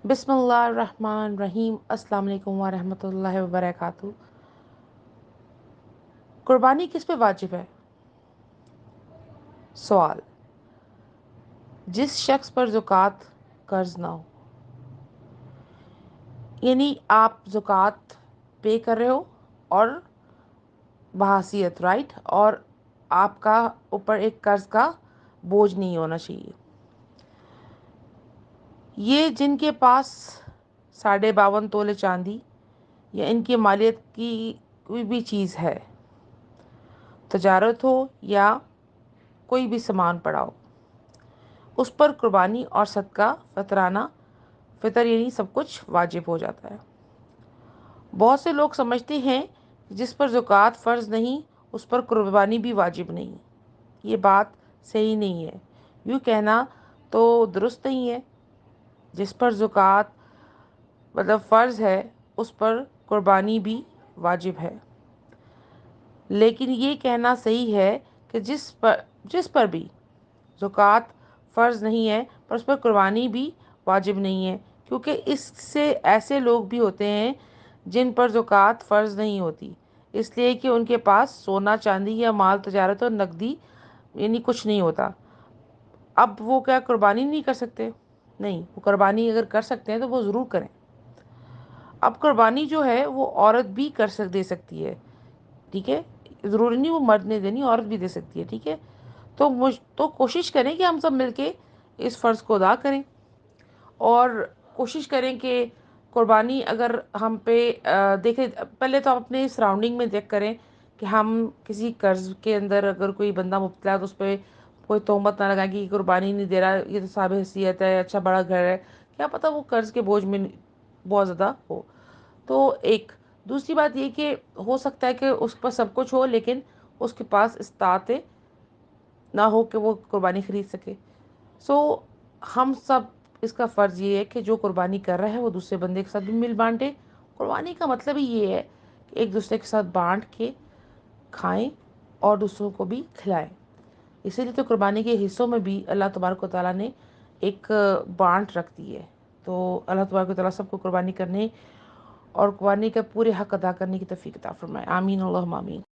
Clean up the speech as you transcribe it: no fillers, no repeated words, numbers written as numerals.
बिस्मिल्लाहिर्रहमानिर्रहीम। अस्सलाम वालेकुम वरहमतुल्लाहि वबरकातुहू। कुर्बानी किस पे वाजिब है? सवाल। जिस शख्स पर ज़कात कर्ज ना हो, यानी आप ज़कात पे कर रहे हो और बहैसियत राइट, और आपका ऊपर एक कर्ज का बोझ नहीं होना चाहिए। ये जिनके पास 52.5 तोले चांदी या इनकी मालियत की कोई भी चीज़ है, तजारत हो या कोई भी सामान पड़ा हो, उस पर कुर्बानी और सदका फतराना फितर यानी सब कुछ वाजिब हो जाता है। बहुत से लोग समझते हैं कि जिस पर ज़कात फ़र्ज़ नहीं उस पर कुर्बानी भी वाजिब नहीं। ये बात सही नहीं है। यूँ कहना तो दुरुस्त नहीं है। जिस पर ज़कात मतलब फ़र्ज़ है उस पर कुर्बानी भी वाजिब है, लेकिन ये कहना सही है कि जिस पर भी ज़कात फ़र्ज़ नहीं है पर उस पर कुर्बानी भी वाजिब नहीं है, क्योंकि इससे ऐसे लोग भी होते हैं जिन पर ज़कात फ़र्ज़ नहीं होती, इसलिए कि उनके पास सोना चांदी या माल तजारत और नकदी यानी कुछ नहीं होता। अब वो क्या कुर्बानी नहीं कर सकते? नहीं, वो कुर्बानी अगर कर सकते हैं तो वो ज़रूर करें। अब कुर्बानी जो है वो औरत भी दे सकती है, ठीक है? ज़रूरी नहीं वो मर्द ने देनी, औरत भी दे सकती है, ठीक है? तो कोशिश करें कि हम सब मिलके इस फ़र्ज़ को अदा करें और कोशिश करें कि कुर्बानी अगर हम पे देखें, पहले तो आप अपने सराउंडिंग में चेक करें कि हम किसी कर्ज़ के अंदर अगर कोई बंदा मुब्तला है तो उस पे कोई तोहमत ना लगाएं कि कुर्बानी नहीं दे रहा, ये तो साहब हैसियत है, अच्छा बड़ा घर है, क्या पता वो कर्ज़ के बोझ में बहुत ज़्यादा हो। तो एक दूसरी बात ये कि हो सकता है कि उस पर सब कुछ हो लेकिन उसके पास इस्तात ना हो कि वो कुर्बानी ख़रीद सके। सो हम सब इसका फ़र्ज़ ये है कि जो कुर्बानी कर रहा है वो दूसरे बंदे के साथ भी मिल बाँटे। कुर्बानी का मतलब ही ये है कि एक दूसरे के साथ बाँट के खाएं और दूसरों को भी खिलाएं। इसीलिए तो कुर्बानी के हिस्सों में भी अल्लाह तबारक व तआला ने एक बाँट रख दी है। तो अल्लाह तबारक व तआला सबको कुर्बानी करने और कुर्बानी का पूरे हक़ अदा करने की तौफ़ीक़ अता फ़रमाए। आमीन अल्लाहुम्मा आमीन।